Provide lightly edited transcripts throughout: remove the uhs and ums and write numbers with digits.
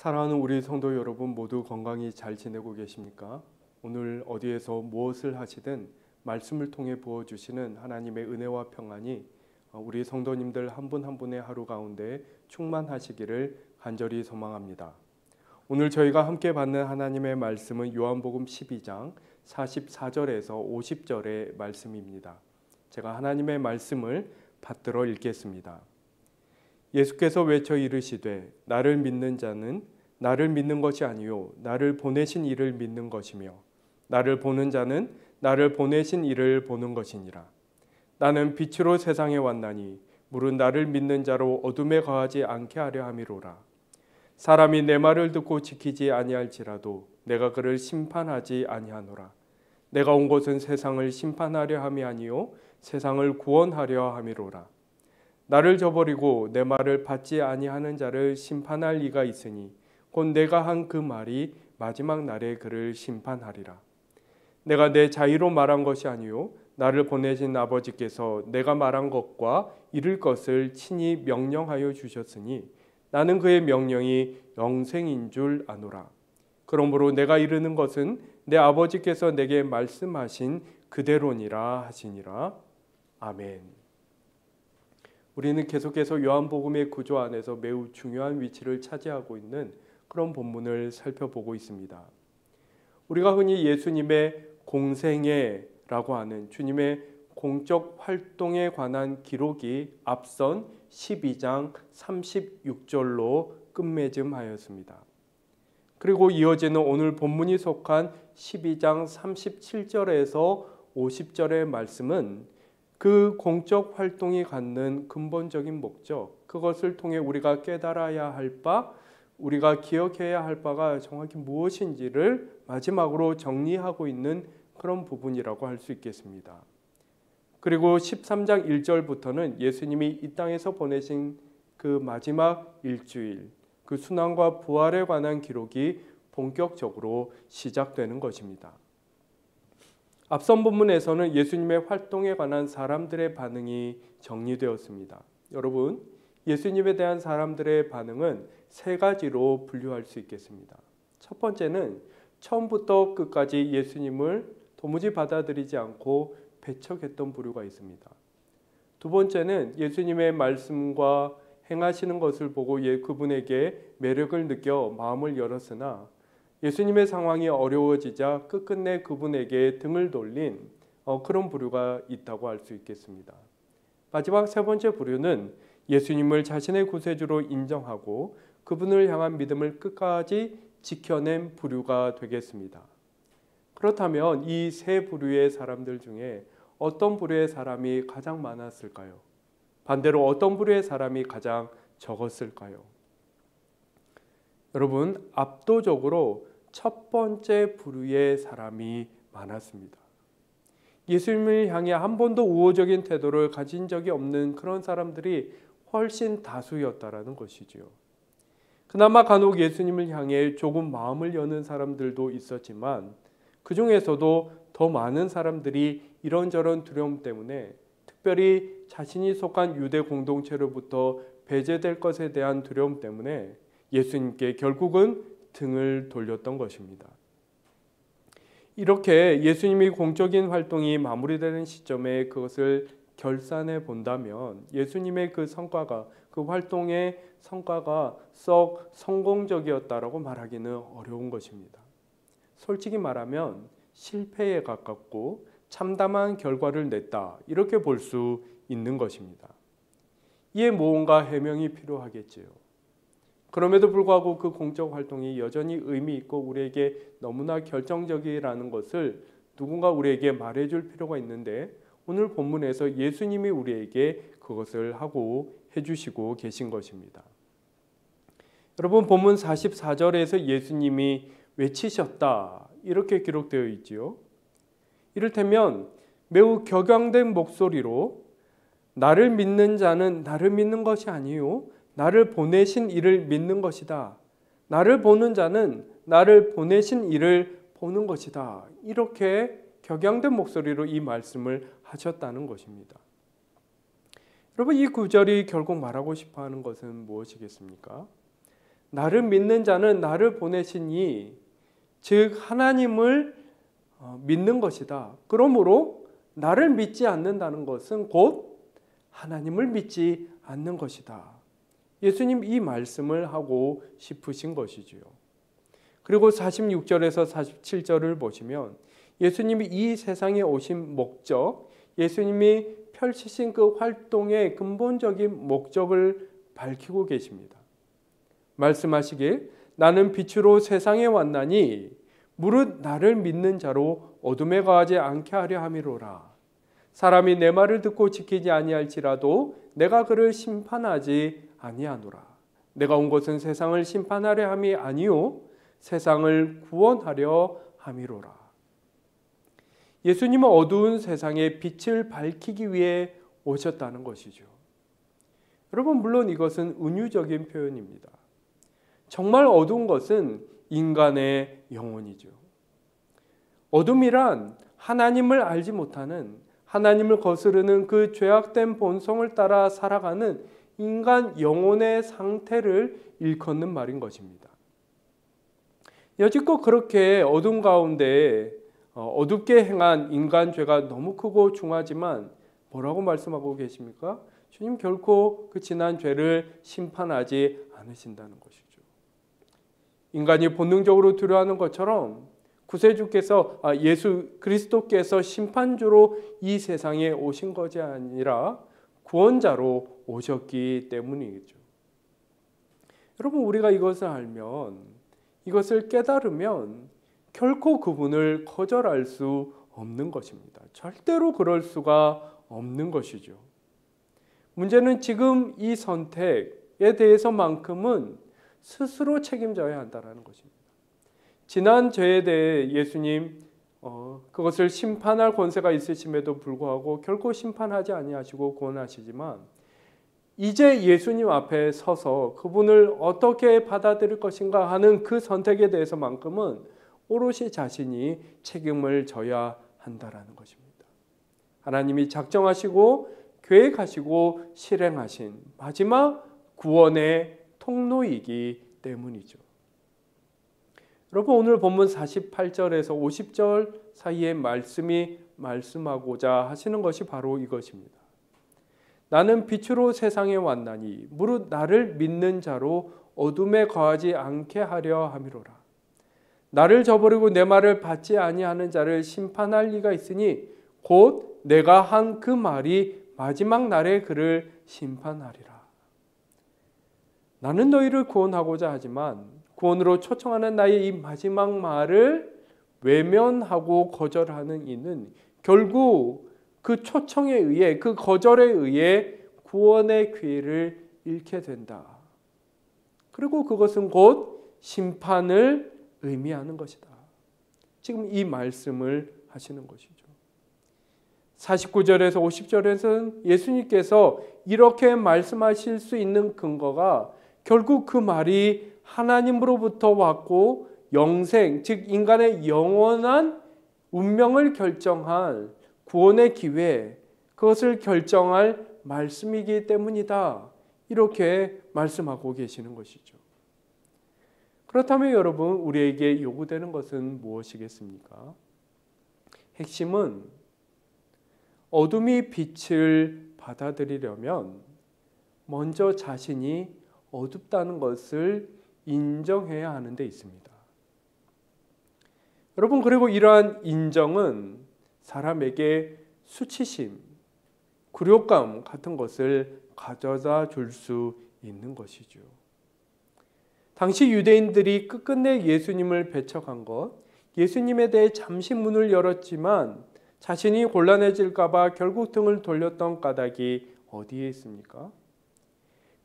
사랑하는 우리 성도 여러분 모두 건강히 잘 지내고 계십니까? 오늘 어디에서 무엇을 하시든 말씀을 통해 부어주시는 하나님의 은혜와 평안이 우리 성도님들 한 분 한 분의 하루 가운데 충만하시기를 간절히 소망합니다. 오늘 저희가 함께 받는 하나님의 말씀은 요한복음 12장 44절에서 50절의 말씀입니다. 제가 하나님의 말씀을 받들어 읽겠습니다. 예수께서 외쳐 이르시되 나를 믿는 자는 나를 믿는 것이 아니요 나를 보내신 이를 믿는 것이며 나를 보는 자는 나를 보내신 이를 보는 것이니라. 나는 빛으로 세상에 왔나니 물은 나를 믿는 자로 어둠에 거하지 않게 하려 함이로라. 사람이 내 말을 듣고 지키지 아니할지라도 내가 그를 심판하지 아니하노라. 내가 온 것은 세상을 심판하려 함이 아니요 세상을 구원하려 함이로라. 나를 저버리고 내 말을 받지 아니하는 자를 심판할 이가 있으니 곧 내가 한 그 말이 마지막 날에 그를 심판하리라. 내가 내 자의로 말한 것이 아니요 나를 보내신 아버지께서 내가 말한 것과 이룰 것을 친히 명령하여 주셨으니 나는 그의 명령이 영생인 줄 아노라. 그러므로 내가 이르는 것은 내 아버지께서 내게 말씀하신 그대로니라 하시니라. 아멘. 우리는 계속해서 요한복음의 구조 안에서 매우 중요한 위치를 차지하고 있는 그런 본문을 살펴보고 있습니다. 우리가 흔히 예수님의 공생애라고 하는 주님의 공적 활동에 관한 기록이 앞선 12장 36절로 끝맺음하였습니다. 그리고 이어지는 오늘 본문이 속한 12장 37절에서 50절의 말씀은 그 공적 활동이 갖는 근본적인 목적, 그것을 통해 우리가 깨달아야 할 바, 우리가 기억해야 할 바가 정확히 무엇인지를 마지막으로 정리하고 있는 그런 부분이라고 할 수 있겠습니다. 그리고 13장 1절부터는 예수님이 이 땅에서 보내신 그 마지막 일주일, 그 순환과 부활에 관한 기록이 본격적으로 시작되는 것입니다. 앞선 본문에서는 예수님의 활동에 관한 사람들의 반응이 정리되었습니다. 여러분, 예수님에 대한 사람들의 반응은 세 가지로 분류할 수 있겠습니다. 첫 번째는 처음부터 끝까지 예수님을 도무지 받아들이지 않고 배척했던 부류가 있습니다. 두 번째는 예수님의 말씀과 행하시는 것을 보고 그분에게 매력을 느껴 마음을 열었으나 예수님의 상황이 어려워지자 끝끝내 그분에게 등을 돌린 그런 부류가 있다고 할 수 있겠습니다. 마지막 세 번째 부류는 예수님을 자신의 구세주로 인정하고 그분을 향한 믿음을 끝까지 지켜낸 부류가 되겠습니다. 그렇다면 이 세 부류의 사람들 중에 어떤 부류의 사람이 가장 많았을까요? 반대로 어떤 부류의 사람이 가장 적었을까요? 여러분, 압도적으로 첫 번째 부류의 사람이 많았습니다. 예수님을 향해 한 번도 우호적인 태도를 가진 적이 없는 그런 사람들이 훨씬 다수였다라는 것이지요. 그나마 간혹 예수님을 향해 조금 마음을 여는 사람들도 있었지만 그 중에서도 더 많은 사람들이 이런저런 두려움 때문에 특별히 자신이 속한 유대 공동체로부터 배제될 것에 대한 두려움 때문에 예수님께 결국은 등을 돌렸던 것입니다. 이렇게 예수님이 공적인 활동이 마무리되는 시점에 그것을 결산해 본다면 예수님의 그 성과가, 그 활동의 성과가 썩 성공적이었다라고 말하기는 어려운 것입니다. 솔직히 말하면 실패에 가깝고 참담한 결과를 냈다, 이렇게 볼 수 있는 것입니다. 이에 무언가 해명이 필요하겠지요. 그럼에도 불구하고 그 공적 활동이 여전히 의미 있고 우리에게 너무나 결정적이라는 것을 누군가 우리에게 말해줄 필요가 있는데 오늘 본문에서 예수님이 우리에게 그것을 하고 해주시고 계신 것입니다. 여러분, 본문 44절에서 예수님이 외치셨다, 이렇게 기록되어 있지요. 이를테면 매우 격양된 목소리로 나를 믿는 자는 나를 믿는 것이 아니요 나를 보내신 이를 믿는 것이다. 나를 보는 자는 나를 보내신 이를 보는 것이다. 이렇게 격양된 목소리로 이 말씀을 하셨다는 것입니다. 여러분, 이 구절이 결국 말하고 싶어하는 것은 무엇이겠습니까? 나를 믿는 자는 나를 보내신 이, 즉 하나님을 믿는 것이다. 그러므로 나를 믿지 않는다는 것은 곧 하나님을 믿지 않는 것이다. 예수님 이 말씀을 하고 싶으신 것이지요. 그리고 46절에서 47절을 보시면 예수님이 이 세상에 오신 목적, 예수님이 펼치신 그 활동의 근본적인 목적을 밝히고 계십니다. 말씀하시길 나는 빛으로 세상에 왔나니 무릇 나를 믿는 자로 어둠에 거하지 않게 하려 함이로라. 사람이 내 말을 듣고 지키지 아니할지라도 내가 그를 심판하지 아니하노라. 내가 온 것은 세상을 심판하려 함이 아니요 세상을 구원하려 함이로라. 예수님은 어두운 세상에 빛을 밝히기 위해 오셨다는 것이죠. 여러분, 물론 이것은 은유적인 표현입니다. 정말 어두운 것은 인간의 영혼이죠. 어둠이란 하나님을 알지 못하는, 하나님을 거스르는 그 죄악된 본성을 따라 살아가는 인간 영혼의 상태를 일컫는 말인 것입니다. 여지껏 그렇게 어둠 가운데 어둡게 행한 인간 죄가 너무 크고 중하지만 뭐라고 말씀하고 계십니까? 주님 결코 그 지난 죄를 심판하지 않으신다는 것이죠. 인간이 본능적으로 두려워하는 것처럼 구세주께서 예수 그리스도께서 심판주로 이 세상에 오신 것이 아니라 구원자로 오셨기 때문이죠. 여러분, 우리가 이것을 알면, 이것을 깨달으면 결코 그분을 거절할 수 없는 것입니다. 절대로 그럴 수가 없는 것이죠. 문제는 지금 이 선택에 대해서만큼은 스스로 책임져야 한다는 것입니다. 지난 죄에 대해 예수님 그것을 심판할 권세가 있으심에도 불구하고 결코 심판하지 아니하시고 구원하시지만 이제 예수님 앞에 서서 그분을 어떻게 받아들일 것인가 하는 그 선택에 대해서만큼은 오롯이 자신이 책임을 져야 한다라는 것입니다. 하나님이 작정하시고 계획하시고 실행하신 마지막 구원의 통로이기 때문이죠. 여러분, 오늘 본문 48절에서 50절 사이의 말씀이 말씀하고자 하시는 것이 바로 이것입니다. 나는 빛으로 세상에 왔나니 무릇 나를 믿는 자로 어둠에 거하지 않게 하려 함이로라. 나를 저버리고 내 말을 받지 아니하는 자를 심판할 리가 있으니 곧 내가 한 그 말이 마지막 날에 그를 심판하리라. 나는 너희를 구원하고자 하지만 구원으로 초청하는 나의 이 마지막 말을 외면하고 거절하는 이는 결국 그 초청에 의해, 그 거절에 의해 구원의 기회를 잃게 된다. 그리고 그것은 곧 심판을 의미하는 것이다. 지금 이 말씀을 하시는 것이죠. 49절에서 50절에서는 예수님께서 이렇게 말씀하실 수 있는 근거가 결국 그 말이 하나님으로부터 왔고 영생, 즉 인간의 영원한 운명을 결정할 구원의 기회, 그것을 결정할 말씀이기 때문이다. 이렇게 말씀하고 계시는 것이죠. 그렇다면 여러분, 우리에게 요구되는 것은 무엇이겠습니까? 핵심은 어둠이 빛을 받아들이려면 먼저 자신이 어둡다는 것을 인정해야 하는 데 있습니다. 여러분, 그리고 이러한 인정은 사람에게 수치심, 굴욕감 같은 것을 가져다 줄 수 있는 것이죠. 당시 유대인들이 끝끝내 예수님을 배척한 것, 예수님에 대해 잠시 문을 열었지만 자신이 곤란해질까 봐 결국 등을 돌렸던 까닭이 어디에 있습니까?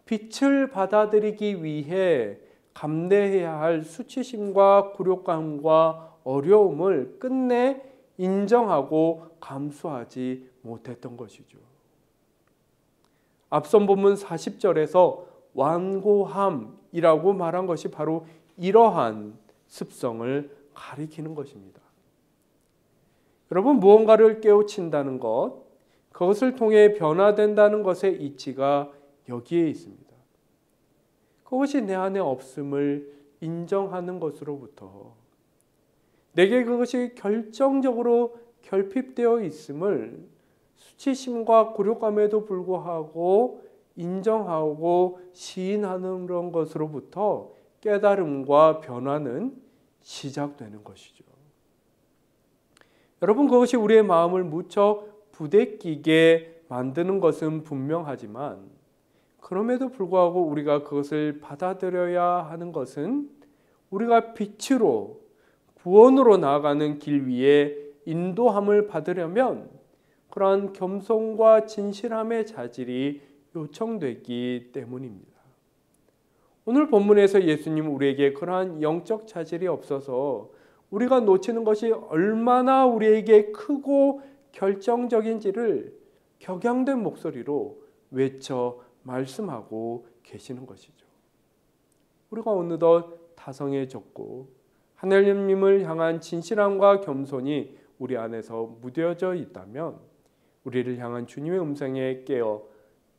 빛을 받아들이기 위해 감내해야 할 수치심과 굴욕감과 어려움을 끝내 인정하고 감수하지 못했던 것이죠. 앞선 본문 40절에서 완고함이라고 말한 것이 바로 이러한 습성을 가리키는 것입니다. 여러분, 무언가를 깨우친다는 것, 그것을 통해 변화된다는 것의 이치가 여기에 있습니다. 그것이 내 안에 없음을 인정하는 것으로부터 내게 그것이 결정적으로 결핍되어 있음을 수치심과 굴욕감에도 불구하고 인정하고 시인하는 그런 것으로부터 깨달음과 변화는 시작되는 것이죠. 여러분, 그것이 우리의 마음을 무척 부대끼게 만드는 것은 분명하지만 그럼에도 불구하고 우리가 그것을 받아들여야 하는 것은 우리가 빛으로 구원으로 나아가는 길 위에 인도함을 받으려면 그러한 겸손과 진실함의 자질이 요청되기 때문입니다. 오늘 본문에서 예수님 우리에게 그러한 영적 자질이 없어서 우리가 놓치는 것이 얼마나 우리에게 크고 결정적인지를 격양된 목소리로 외쳐 말씀하고 계시는 것이죠. 우리가 어느덧 다성해졌고 하나님을 향한 진실함과 겸손이 우리 안에서 무뎌져 있다면 우리를 향한 주님의 음성에 깨어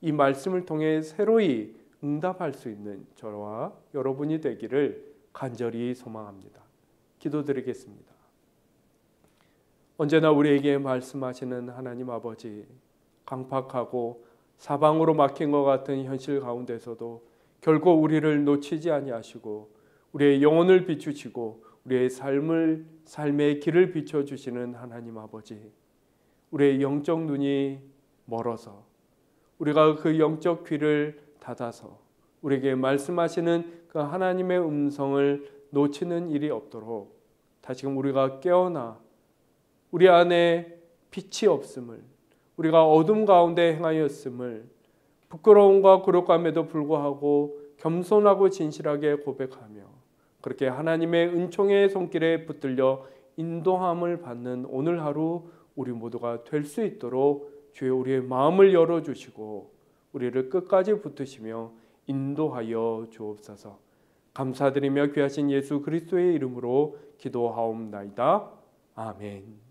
이 말씀을 통해 새로이 응답할 수 있는 저와 여러분이 되기를 간절히 소망합니다. 기도드리겠습니다. 언제나 우리에게 말씀하시는 하나님 아버지, 강팍하고 사방으로 막힌 것 같은 현실 가운데서도 결국 우리를 놓치지 아니하시고 우리의 영혼을 비추시고 우리의 삶의 길을 비춰주시는 하나님 아버지, 우리의 영적 눈이 멀어서 우리가 그 영적 귀를 닫아서 우리에게 말씀하시는 그 하나님의 음성을 놓치는 일이 없도록 다시금 우리가 깨어나 우리 안에 빛이 없음을, 우리가 어둠 가운데 행하였음을 부끄러움과 굴욕감에도 불구하고 겸손하고 진실하게 고백하며 그렇게 하나님의 은총의 손길에 붙들려 인도함을 받는 오늘 하루 우리 모두가 될 수 있도록 주여 우리의 마음을 열어주시고 우리를 끝까지 붙드시며 인도하여 주옵소서. 감사드리며 귀하신 예수 그리스도의 이름으로 기도하옵나이다. 아멘.